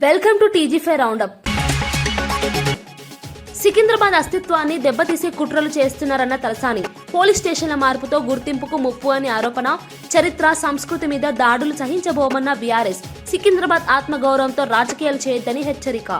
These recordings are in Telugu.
Welcome to TG five roundup. Secunderabad అస్తిత్వాన్ని దెబ్బతీసే కుట్రలు చేస్తున్నారన్న తలసాని, పోలీస్ స్టేషన్ల మార్పుతో గుర్తింపుకు ముప్పు అని ఆరోపణ, చరిత్ర సంస్కృతి మీద దాడులు సహించబోమన్న బీఆర్ఎస్, సికింద్రాబాద్ ఆత్మగౌరవంతో రాజకీయాలు చేయొద్దని హెచ్చరిక.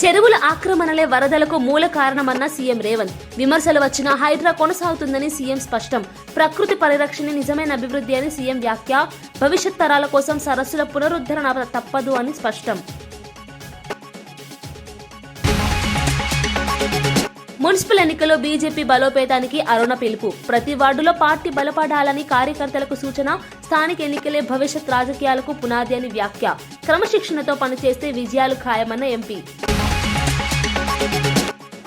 చెరువుల ఆక్రమణలే వరదలకు మూల కారణమన్న సీఎం రేవంత్, విమర్శలు వచ్చినా హైడ్రా కొనసాగుతుందని సీఎం స్పష్టం. ప్రకృతి పరిరక్షణ నిజమైన అభివృద్ధి అని సీఎం వ్యాఖ్య. భవిష్యత్ తరాల కోసం సరస్సుల పునరుద్ధరణ తప్పదు అని స్పష్టం. మున్సిపల్ ఎన్నికల్లో బీజేపీ బలోపేతానికి అరుణ పిలుపు. ప్రతి వార్డులో పార్టీ బలపడాలని కార్యకర్తలకు సూచన. స్థానిక ఎన్నికలే భవిష్యత్ రాజకీయాలకు పునాది అని వ్యాఖ్య. క్రమశిక్షణతో పనిచేస్తే విజయాలు ఖాయమన్న ఎంపీ.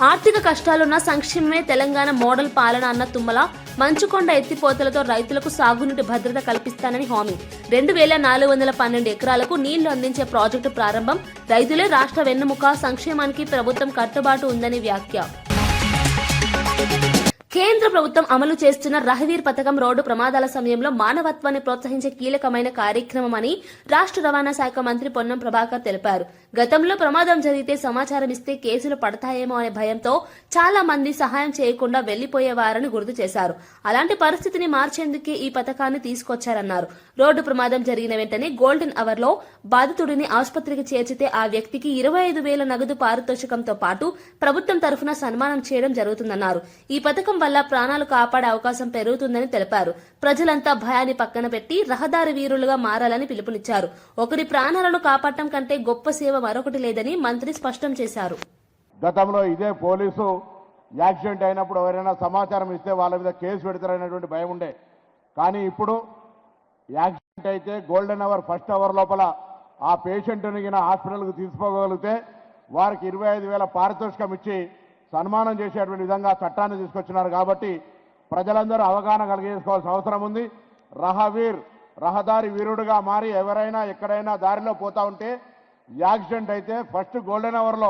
ఆర్థిక కష్టాలున్న సంక్షేమమే తెలంగాణ మోడల్ పాలన అన్న తుమ్మల, మంచుకొండ ఎత్తిపోతలతో రైతులకు సాగునీటి భద్రత కల్పిస్తానని హామీ. 2412 ఎకరాలకు నీళ్లు అందించే ప్రాజెక్టు ప్రారంభం. రైతులే రాష్ట్ర వెన్నెముక, సంక్షేమానికి ప్రభుత్వం కట్టుబాటు ఉందని వ్యాఖ్య. కేంద్ర ప్రభుత్వం అమలు చేస్తున్న రహవీర్ పథకం రోడ్డు ప్రమాదాల సమయంలో మానవత్వాన్ని ప్రోత్సహించే కీలకమైన కార్యక్రమమని రాష్ట్ర రవాణా శాఖ మంత్రి పొన్నం ప్రభాకర్ తెలిపారు. గతంలో ప్రమాదం జరిగితే సమాచారం ఇస్తే కేసులు పడతాయేమో అనే భయంతో చాలా మంది సహాయం చేయకుండా వెళ్లిపోయేవారని గుర్తు చేశారు. అలాంటి పరిస్థితిని మార్చేందుకే ఈ పథకాన్ని తీసుకొచ్చారన్నారు. రోడ్డు ప్రమాదం జరిగిన వెంటనే గోల్డెన్ అవర్ లో బాధితుడిని ఆసుపత్రికి చేర్చితే ఆ వ్యక్తికి 25,000 నగదు పారితోషికంతో పాటు ప్రభుత్వం తరఫున సన్మానం చేయడం జరుగుతుందన్నారు. ఈ పథకం వల్ల ప్రాణాలు కాపాడే అవకాశం పెరుగుతుందని తెలిపారు. ప్రజలంతా భయాన్ని పక్కన పెట్టి రహదారి వీరులుగా మారాలని పిలుపునిచ్చారు. ఒకరి ప్రాణాలను కాపాడటం కంటే గొప్ప సేవ మరొకటి లేదని మంత్రి స్పష్టం చేశారు. గతంలో ఇదే పోలీసు యాక్సిడెంట్ అయినప్పుడు ఎవరైనా సమాచారం ఇస్తే వాళ్ళ మీద కేసు పెడతారనేటువంటి భయం ఉండే. కానీ ఇప్పుడు యాక్సిడెంట్ అయితే గోల్డెన్ అవర్ ఫస్ట్ అవర్ లోపల ఆ పేషెంట్ని హాస్పిటల్కి తీసుకోగలిగితే వారికి 25,000 పారితోషికం ఇచ్చి సన్మానం చేసేటువంటి విధంగా చట్టాన్ని తీసుకొచ్చినారు. కాబట్టి ప్రజలందరూ అవగాహన కలిగేసుకోవాల్సిన అవసరం ఉంది. రహదారి వీరుడుగా మారి ఎవరైనా ఎక్కడైనా దారిలో పోతా ఉంటే యాక్సిడెంట్ అయితే ఫస్ట్ గోల్డెన్ అవర్లో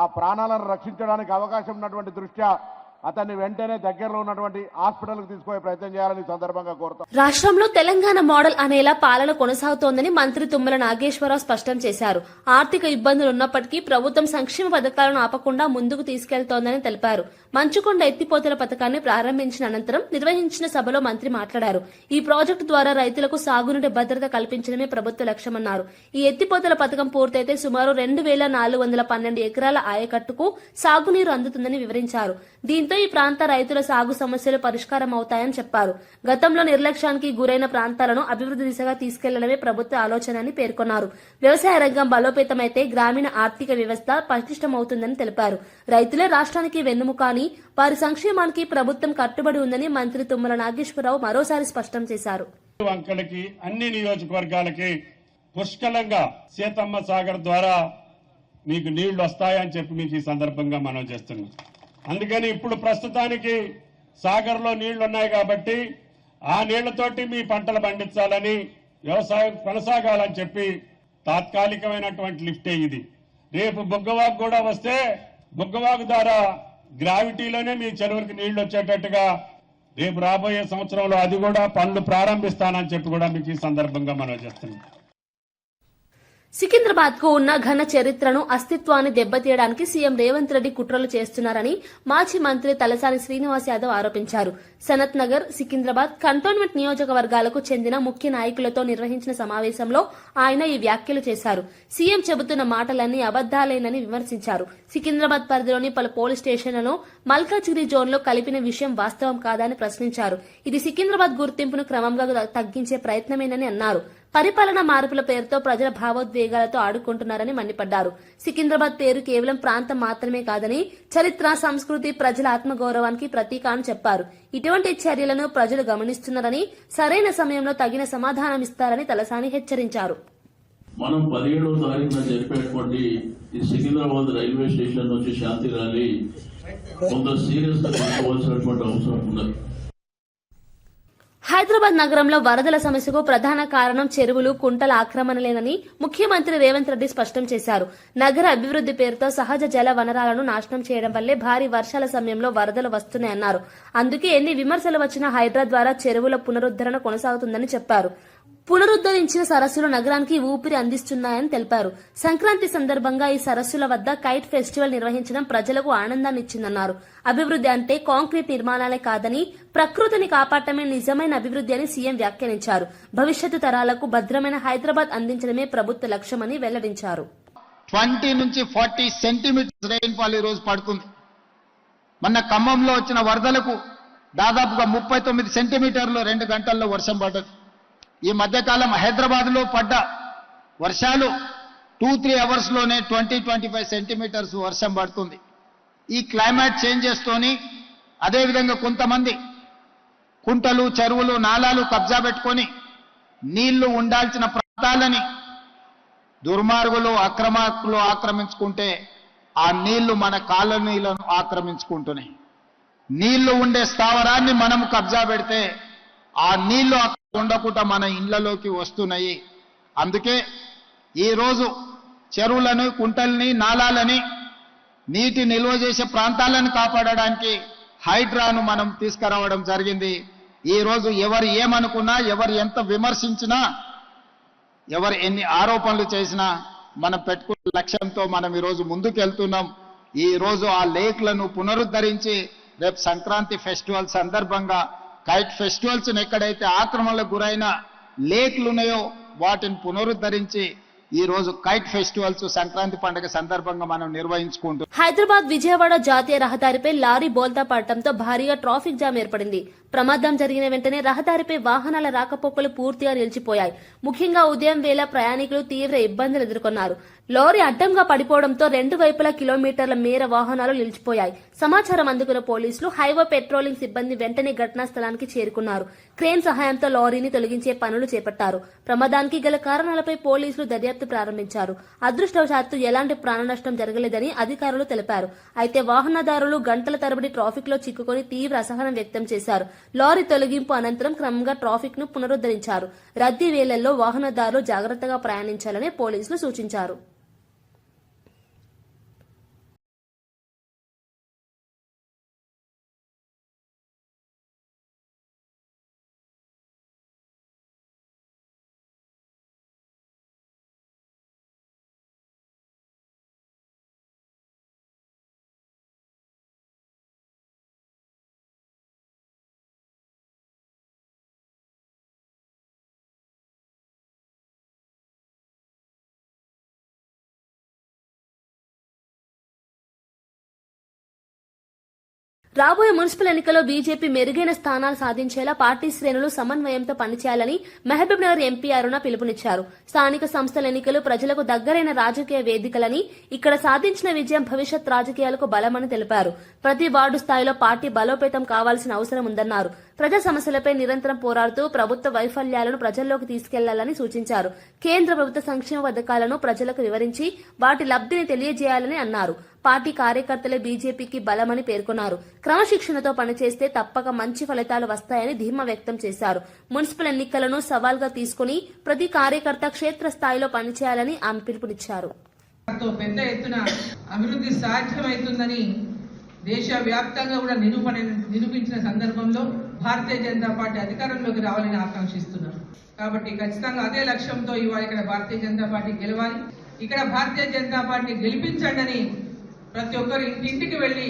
ఆ ప్రాణాలను రక్షించడానికి అవకాశం ఉన్నటువంటి దృష్ట్యా అతన్ని వెంటనే దగ్గరలో ఉన్నటువంటి హాస్పిటల్కి తీసుకునే ప్రయత్నం చేయాలని సందర్భంగా కోరుతాం. రాష్ట్రంలో తెలంగాణ మోడల్ అనేలా పాలన కొనసాగుతోందని మంత్రి తుమ్మల నాగేశ్వరరావు స్పష్టం చేశారు. ఆర్థిక ఇబ్బందులు ఉన్నప్పటికీ ప్రభుత్వం సంక్షేమ పథకాలను ఆపకుండా ముందుకు తీసుకెళ్తోందని తెలిపారు. మంచుకొండ ఎత్తిపోతల పథకాన్ని ప్రారంభించిన అనంతరం నిర్వహించిన సభలో మంత్రి మాట్లాడారు. ఈ ప్రాజెక్టు ద్వారా రైతులకు సాగునీటి భద్రత కల్పించడమే ప్రభుత్వ లక్ష్యమన్నారు. ఈ ఎత్తిపోతల పథకం పూర్తయితే సుమారు 2412 ఎకరాల ఆయకట్టుకు సాగునీరు అందుతుందని వివరించారు. దీంతో ఈ ప్రాంత రైతుల సాగు సమస్యలు పరిష్కారం అవుతాయని చెప్పారు. గతంలో నిర్లక్ష్యానికి గురైన ప్రాంతాలను అభివృద్ధి దిశగా తీసుకెళ్లడమే ప్రభుత్వ ఆలోచన అని పేర్కొన్నారు. వ్యవసాయ రంగం బలోపేతమైతే గ్రామీణ ఆర్థిక వ్యవస్థ పటిష్టమవుతుందని తెలిపారు. రైతులే రాష్ట్రానికి వెన్నుముక అని, వారి సంక్షేమానికి ప్రభుత్వం కట్టుబడి ఉందని మంత్రి తుమ్మల నాగేశ్వరరావు మరోసారి స్పష్టం చేశారు. అన్ని నియోజకవర్గాలకి పుష్కలంగా సీతమ్మ సాగర్ ద్వారా మీకు నీళ్లు వస్తాయని చెప్పి మీకు ఈ సందర్భంగా మనం చేస్తున్నాం. అందుకని ఇప్పుడు ప్రస్తుతానికి సాగర్లో నీళ్లున్నాయి కాబట్టి ఆ నీళ్లతోటి మీ పంటలు పండించాలని, వ్యవసాయం కొనసాగాలని చెప్పి తాత్కాలికమైనటువంటి లిఫ్టే ఇది. రేపు బుగ్గవాగు కూడా వస్తే బుగ్గవాగు ద్వారా గ్రావిటీలోనే మీ చెరువులకు నీళ్లు వచ్చేటట్టుగా రేపు రాబోయే సంవత్సరంలో అది కూడా పనులు ప్రారంభిస్తానని చెప్పి కూడా మీకు ఈ సందర్భంగా మనం చేస్తున్నాం. సికింద్రాబాద్ కు ఉన్న ఘన చరిత్రను, అస్తిత్వాన్ని దెబ్బతీయడానికి సీఎం రేవంత్ రెడ్డి కుట్రలు చేస్తున్నారని మాజీ మంత్రి తలసాని శ్రీనివాస్ యాదవ్ ఆరోపించారు. సనత్ నగర్, సికింద్రాబాద్ కంటోన్మెంట్ నియోజకవర్గాలకు చెందిన ముఖ్య నాయకులతో నిర్వహించిన సమావేశంలో ఆయన ఈ వ్యాఖ్యలు చేశారు. సీఎం చెబుతున్న మాటలన్నీ అబద్దాలేనని విమర్శించారు. సికింద్రాబాద్ పరిధిలోని పలు పోలీస్ స్టేషన్లను మల్కాజిగిరి జోన్లో కలిపిన విషయం వాస్తవం కాదని ప్రశ్నించారు. ఇది సికింద్రాబాద్ గుర్తింపును క్రమంగా తగ్గించే ప్రయత్నమేనని అన్నారు. పరిపాలన మార్పుల పేరుతో ప్రజల భావోద్వేగాలతో ఆడుకుంటున్నారని మండిపడ్డారు. సికింద్రాబాద్ పేరు కేవలం ప్రాంతం మాత్రమే కాదని, చరిత్ర, సంస్కృతి, ప్రజల ఆత్మగౌరవానికి ప్రతీక అని చెప్పారు. ఇటువంటి చర్యలను ప్రజలు గమనిస్తున్నారని, సరైన సమయంలో తగిన సమాధానం ఇస్తారని తలసాని హెచ్చరించారు. మనం 17వ తారీఖున చెప్పేటువంటి ఈ సికింద్రాబాద్ రైల్వే స్టేషన్ నుంచి శాంతి ర్యాలీ కొంత సీరియస్ గా తీసుకోవాల్సినటువంటి అవసరం ఉన్నది. హైదరాబాద్ నగరంలో వరదల సమస్యకు ప్రధాన కారణం చెరువులు, కుంటల ఆక్రమణలేనని ముఖ్యమంత్రి రేవంత్ రెడ్డి స్పష్టం చేశారు. నగర అభివృద్ది పేరుతో సహజ జల వనరాలను నాశనం చేయడం వల్లే భారీ వర్షాల సమయంలో వరదలు వస్తున్నాయన్నారు. అందుకే ఎన్ని విమర్శలు వచ్చినా హైడ్రా ద్వారా చెరువుల పునరుద్ధరణ కొనసాగుతుందని చెప్పారు. పునరుద్ధరించిన సరస్సులు నగరానికి ఊపిరి అందిస్తున్నాయని తెలిపారు. సంక్రాంతి సందర్భంగా ఈ సరస్సుల వద్ద కైట్ ఫెస్టివల్ నిర్వహించడం ప్రజలకు ఆనందాన్నిచ్చిందన్నారు. అభివృద్ధి అంటే కాంక్రీట్ నిర్మాణాలే కాదని ప్రకృతిని కాపాడటమే నిజమైన అభివృద్ధి అని సీఎం వ్యాఖ్యానించారు. భవిష్యత్తు తరాలకు భద్రమైన హైదరాబాద్ అందించడమే ప్రభుత్వ లక్ష్యమని వెల్లడించారు. 20 నుంచి 40 సెంటీమీటర్స్ రెయిన్ఫాల్ ఈ రోజు పడుతుంది. మొన్న ఖమ్మంలో వచ్చిన వరదలకు దాదాపుగా 39 సెంటీమీటర్లు 2 గంటల్లో వర్షం పడ్డది. ఈ మధ్యకాలం హైదరాబాద్ లో పడ్డ వర్షాలు 2-3 అవర్స్ లోనే 20-25 సెంటీమీటర్స్ వర్షం పడుతుంది. ఈ క్లైమేట్ చేంజెస్ తోని అదేవిధంగా కొంతమంది కుంటలు, చెరువులు, నాలాలు కబ్జా పెట్టుకొని నీళ్లు ఉండాల్సిన ప్రాంతాలని దుర్మార్గులు, అక్రమార్కులు ఆక్రమించుకుంటే ఆ నీళ్లు మన కాలనీలను ఆక్రమించుకుంటున్నాయి. నీళ్లు ఉండే స్థావరాన్ని మనం కబ్జా పెడితే ఆ నీళ్లు ఉండకుండా మన ఇళ్లలోకి వస్తున్నాయి. అందుకే ఈరోజు చెరువులను, కుంటల్ని, నాలాలని, నీటి నిల్వ చేసే ప్రాంతాలను కాపాడడానికి హైడ్రాను మనం తీసుకురావడం జరిగింది. ఈ రోజు ఎవరు ఏమనుకున్నా, ఎవరు ఎంత విమర్శించినా, ఎవరు ఎన్ని ఆరోపణలు చేసినా మనం పెట్టుకున్న లక్ష్యంతో మనం ఈరోజు ముందుకెళ్తున్నాం. ఈ రోజు ఆ లేక్లను పునరుద్ధరించి రేపు సంక్రాంతి ఫెస్టివల్ సందర్భంగా కైట్ ఫెస్టివల్స్ ఎక్కడైతే ఆక్రమణలకు గురైన లేక్లు ఉన్నాయో వాటిని పునరుద్ధరించి ఈ రోజు కైట్ ఫెస్టివల్స్ సంక్రాంతి పండుగ సందర్భంగా మనం నిర్వహించుకుంటున్నాం. హైదరాబాద్ విజయవాడ జాతీయ రహదారిపై లారీ బోల్తా పడటంతో భారీగా ట్రాఫిక్ జామ్ ఏర్పడింది. ప్రమాదం జరిగిన వెంటనే రహదారిపై వాహనాల రాకపోకలు పూర్తిగా నిలిచిపోయాయి. ముఖ్యంగా ఉదయం వేళ ప్రయాణికులు తీవ్ర ఇబ్బందులు ఎదుర్కొన్నారు. లారీ అడ్డంగా పడిపోవడంతో 2 వైపులా కిలోమీటర్ల మేర వాహనాలు నిలిచిపోయాయి. సమాచారం అందుకున్న పోలీసులు, హైవే పెట్రోలింగ్ సిబ్బంది వెంటనే ఘటనా స్థలానికి చేరుకున్నారు. క్రేన్ సహాయంతో లారీని తొలగించే పనులు చేపట్టారు. ప్రమాదానికి గల కారణాలపై పోలీసులు దర్యాప్తు ప్రారంభించారు. అదృష్టవశాత్తు ఎలాంటి ప్రాణ నష్టం జరగలేదని అధికారులు తెలిపారు. అయితే వాహనదారులు గంటల తరబడి ట్రాఫిక్ లో చిక్కుకొని తీవ్ర అసహనం వ్యక్తం చేశారు. లారీ తొలగింపు అనంతరం క్రమంగా ట్రాఫిక్ ను పునరుద్ధరించారు. రద్దీ వేళల్లో వాహనదారులు జాగ్రత్తగా ప్రయాణించాలని పోలీసులు సూచించారు. రాబోయే మున్సిపల్ ఎన్నికల్లో బీజేపీ మెరుగైన స్థానాలు సాధించేలా పార్టీ శ్రేణులు సమన్వయంతో పనిచేయాలని మహబూబ్ నగర్ ఎంపీ అరుణ పిలుపునిచ్చారు. స్థానిక సంస్థల ఎన్నికలు ప్రజలకు దగ్గరైన రాజకీయ వేదికలని, ఇక్కడ సాధించిన విజయం భవిష్యత్ రాజకీయాలకు బలమని తెలిపారు. ప్రతి వార్డు స్థాయిలో పార్టీ బలోపేతం కావాల్సిన అవసరం ఉందన్నారు. ప్రజా సమస్యలపై నిరంతరం పోరాడుతూ ప్రభుత్వ వైఫల్యాలను ప్రజల్లోకి తీసుకెళ్లాలని సూచించారు. కేంద్ర ప్రభుత్వ సంక్షేమ పథకాలను ప్రజలకు వివరించి వాటి లబ్ధిని తెలియజేయాలని అన్నారు. పార్టీ కార్యకర్తలే బీజేపీకి బలమని పేర్కొన్నారు. క్రమశిక్షణతో పనిచేస్తే తప్పక మంచి ఫలితాలు వస్తాయని ధీమా వ్యక్తం చేశారు. మున్సిపల్ ఎన్నికలను సవాల్గా తీసుకుని ప్రతి కార్యకర్త క్షేత్రస్థాయిలో పనిచేయాలని ఆమె పిలుపునిచ్చారు. పెద్ద ఎత్తున అభివృద్ధి సాధ్యమవుతుందని దేశవ్యాప్తంగా కూడా నిరూపించిన సందర్భంలో భారతీయ జనతా పార్టీ అధికారంలోకి రావాలని ఆకాంక్షిస్తున్నారు. కాబట్టి ఖచ్చితంగా అదే లక్ష్యంతో ఇవాళ ఇక్కడ భారతీయ జనతా పార్టీ గెలవాలి, ఇక్కడ భారతీయ జనతా పార్టీ గెలిపించండి ప్రతి ఒక్కరు ఇంటింటికి వెళ్లి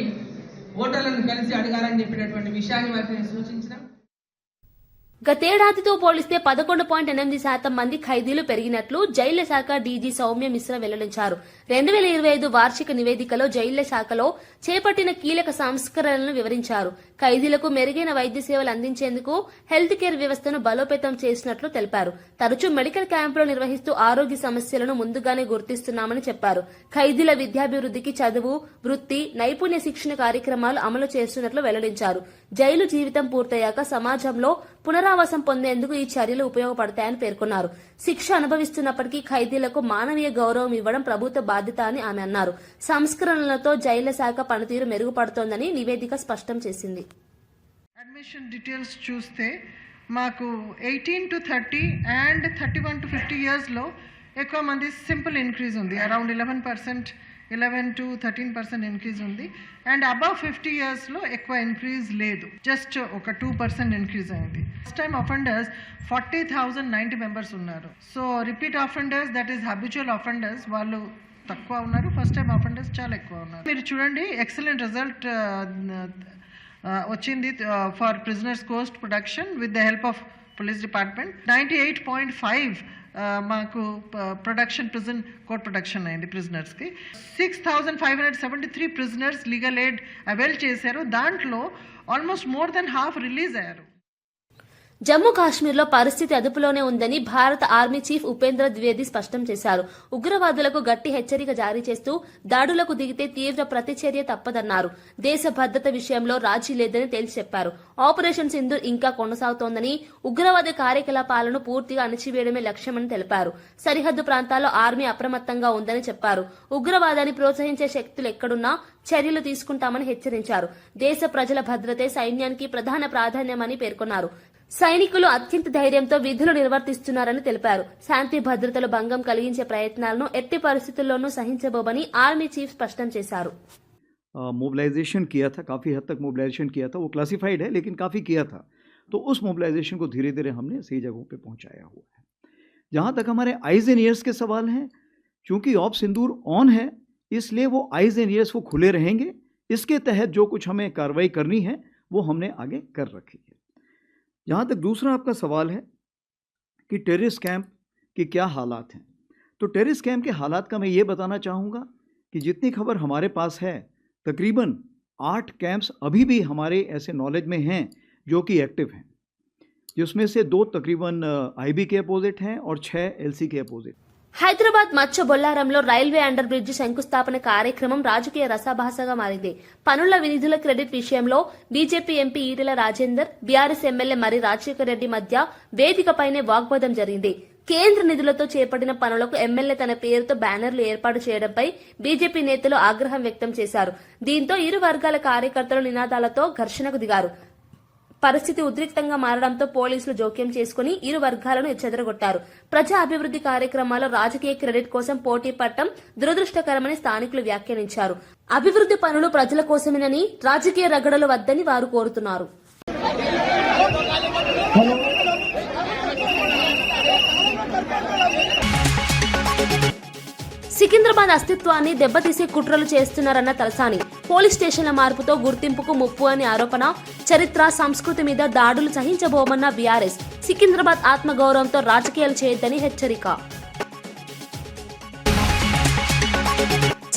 ఓటర్లను కలిసి అడగాలని చెప్పినటువంటి విషయాన్ని వారికి సూచించిన. గతేడాదితో పోలిస్తే 11.8% మంది ఖైదీలు పెరిగినట్లు జైళ్ల శాఖ డీజీ సౌమ్య మిశ్రా వెల్లడించారు. 2025 వార్షిక నివేదికలో జైళ్ల శాఖలో చేపట్టిన కీలక సంస్కరణలను వివరించారు. ఖైదీలకు మెరుగైన వైద్య సేవలు అందించేందుకు హెల్త్ కేర్ వ్యవస్థను బలోపేతం చేసినట్లు తెలిపారు. తరచూ మెడికల్ క్యాంపులు నిర్వహిస్తూ ఆరోగ్య సమస్యలను ముందుగానే గుర్తిస్తున్నామని చెప్పారు. ఖైదీల విద్యాభివృద్ధికి చదువు, వృత్తి, నైపుణ్య శిక్షణ కార్యక్రమాలు అమలు చేస్తున్నట్లు వెల్లడించారు. జైలు జీవితం పూర్తయ్యాక సమాజంలో పునరావాసం పొందేందుకు ఈ చర్యలు ఉపయోగపడతాయని పేర్కొన్నారు. శిక్ష అనుభవిస్తున్నప్పటికీ ఖైదీలకు మానవీయ గౌరవం ఇవ్వడం ప్రభుత్వ బాధ్యత అని ఆమె అన్నారు. సంస్కరణలతో జైళ్ల శాఖ పనితీరు మెరుగుపడుతోందని నివేదిక స్పష్టం చేసింది. అడ్మిషన్ డీటెయిల్స్ చూస్తే మాకు 18 to 30 అండ్ 31 to 50 ఇయర్స్లో ఎక్కువ మంది సింపుల్ ఇంక్రీజ్ ఉంది. అరౌండ్ 11% 11 to 13% ఇంక్రీజ్ ఉంది. అండ్ అబవ్ 50 ఇయర్స్లో ఎక్కువ ఇంక్రీజ్ లేదు, జస్ట్ ఒక 2% ఇంక్రీజ్ అయింది. ఫస్ట్ టైం అఫెండర్స్ 40,090 మెంబర్స్ ఉన్నారు. So repeat offenders, that is habitual offenders, వాళ్ళు తక్కువ ఉన్నారు. ఫస్ట్ టైం అఫెండర్స్ చాలా ఎక్కువ ఉన్నారు. మీరు చూడండి, ఎక్సలెంట్ రిజల్ట్ వచ్చింది for prisoners Coast production with the help of police department. 98.5 మాకు ప్రొడక్షన్ ప్రిజన్ కోర్ట్ ప్రొడక్షన్ అయింది ప్రిజనర్స్కి. 6,573 ప్రిజనర్స్ లీగల్ ఎయిడ్ అవైల్ చేశారు. దాంట్లో almost more than half release అయ్యారు. జమ్మూ కాశ్మీర్లో పరిస్థితి అదుపులోనే ఉందని భారత ఆర్మీ చీఫ్ ఉపేంద్ర ద్వివేది స్పష్టం చేశారు. ఉగ్రవాదులకు గట్టి హెచ్చరిక జారీ చేస్తూ దాడులకు దిగితే తీవ్ర ప్రతిచర్య తప్పదన్నారు. దేశ భద్రత విషయంలో రాజీ లేదని తేల్చి చెప్పారు. ఆపరేషన్ సింధూర్ ఇంకా కొనసాగుతోందని, ఉగ్రవాద కార్యకలాపాలను పూర్తిగా అణిచివేయడమే లక్ష్యమని తెలిపారు. సరిహద్దు ప్రాంతాల్లో ఆర్మీ అప్రమత్తంగా ఉందని చెప్పారు. ఉగ్రవాదాన్ని ప్రోత్సహించే శక్తులు ఎక్కడున్నా చర్యలు తీసుకుంటామని హెచ్చరించారు. దేశ ప్రజల భద్రతే సైన్యానికి ప్రధాన ప్రాధాన్యమని పేర్కొన్నారు. సైనికులు అత్యంత ధైర్యంతో విధులు నిర్వర్తిస్తున్నారని తెలిపారు. శాంతి భద్రతలు భంగం కలిగించే ప్రయత్నాలను ఎట్టి పరిస్థితుల్లోనూ సహించబోమని ఆర్మీ చీఫ్ స్పష్టం చేశారు. मोबिलाइजेशन किया था, काफ़ी हद तक मोबिलाइजेशन किया था, वो क्लासिफाइड है लेकिन काफ़ी किया था, तो उस मोबिलाइजेशन को धीरे धीरे हमने सही जगहों पे पहुंचाया हुआ है. जहां तक हमारे आइज एंड ईयर्स के सवाल हैं, चूंकि ऑप सिंदूर ऑन है इसलिए वो आइज एंड ईयर्स वो खुले रहेंगे. इसके तहत जो कुछ हमें कार्रवाई करनी है वो हमने आगे कर रखी है. जहाँ तक दूसरा आपका सवाल है कि टेररिस्ट कैंप के क्या हालात हैं, तो टेररिस्ट कैंप के हालात का मैं ये बताना चाहूँगा कि जितनी खबर हमारे पास है, तकरीबन 8 कैंप्स अभी भी हमारे ऐसे नॉलेज में हैं जो कि एक्टिव हैं, जिसमें से 2 तकरीबन IB के अपोजिट हैं और 6 LC के अपोजिट. హైదరాబాద్ మచ్చ బొల్లారంలో రైల్వే అండర్ బ్రిడ్జ్ శంకుస్థాపన కార్యక్రమం రాజకీయ రసాభాసగా మారింది. పనుల నిధుల క్రెడిట్ విషయంలో BJP MP Etela Rajender, BRS MLA మరి రాజశేఖర్ రెడ్డి మధ్య వేదికపైనే వాగ్వాదం జరిగింది. కేంద్ర నిధులతో చేపట్టిన పనులకు ఎమ్మెల్యే తన పేరుతో బ్యానర్లు ఏర్పాటు చేయడంపై బీజేపీ నేతలు ఆగ్రహం వ్యక్తం చేశారు. దీంతో ఇరు వర్గాల కార్యకర్తలు నినాదాలతో ఘర్షణకు దిగారు. పరిస్థితి ఉద్రిక్తంగా మారడంతో పోలీసులు జోక్యం చేసుకుని ఇరు వర్గాలను చెదరగొట్టారు. ప్రజా అభివృద్ధి కార్యక్రమాల్లో రాజకీయ క్రెడిట్ కోసం పోటీ పడటం దురదృష్టకరమని స్థానికులు వ్యాఖ్యానించారు. అభివృద్ధి పనులు ప్రజల కోసమేనని, రాజకీయ రగడలు వద్దని వారు కోరుతున్నారు. సికింద్రాబాద్ అస్తిత్వాన్ని దెబ్బతీసే కుట్రలు చేస్తున్నారన్న తలసాని, పోలీస్ స్టేషన్ల మార్పుతో గుర్తింపుకు ముప్పు అని ఆరోపణ, చరిత్ర సంస్కృతి మీద దాడులు సహించబోమన్న బీఆర్ఎస్, సికింద్రాబాద్ ఆత్మగౌరవంతో రాజకీయాలు చేయొద్దని హెచ్చరిక.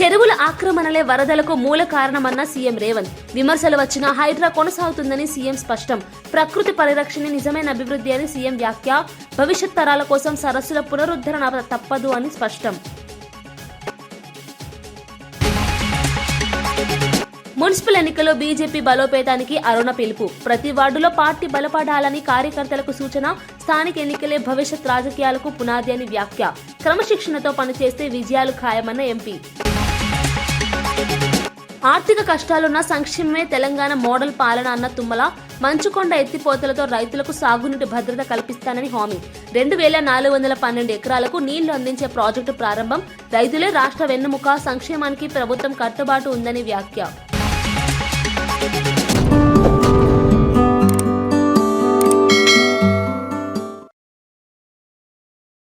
చెరువుల ఆక్రమణలే వరదలకు మూల కారణమన్న సీఎం రేవంత్, విమర్శలు వచ్చినా హైడ్రా కొనసాగుతుందని సీఎం స్పష్టం. ప్రకృతి పరిరక్షణ నిజమైన అభివృద్ధి అని సీఎం వ్యాఖ్య. భవిష్యత్ తరాల కోసం సరస్సుల పునరుద్ధరణ తప్పదు అని స్పష్టం. మున్సిపల్ ఎన్నికల్లో బీజేపీ బలోపేతానికి అరుణ పిలుపు. ప్రతి వార్డులో పార్టీ బలపడాలని కార్యకర్తలకు సూచన. స్థానిక ఎన్నికలే భవిష్యత్ రాజకీయాలకు పునాది అని వ్యాఖ్య. క్రమశిక్షణతో పనిచేస్తే విజయాలు ఖాయమన్న ఎంపీ. ఆర్థిక కష్టాలున్న సంక్షేమమే తెలంగాణ మోడల్ పాలన అన్న తుమ్మల, మంచుకొండ ఎత్తిపోతలతో రైతులకు సాగునీటి భద్రత కల్పిస్తానని హామీ. 2,412 ఎకరాలకు నీళ్లు అందించే ప్రాజెక్టు ప్రారంభం. రైతులే రాష్ట్ర వెన్నెముక, సంక్షేమానికి ప్రభుత్వం కట్టుబాటు ఉందని వ్యాఖ్య.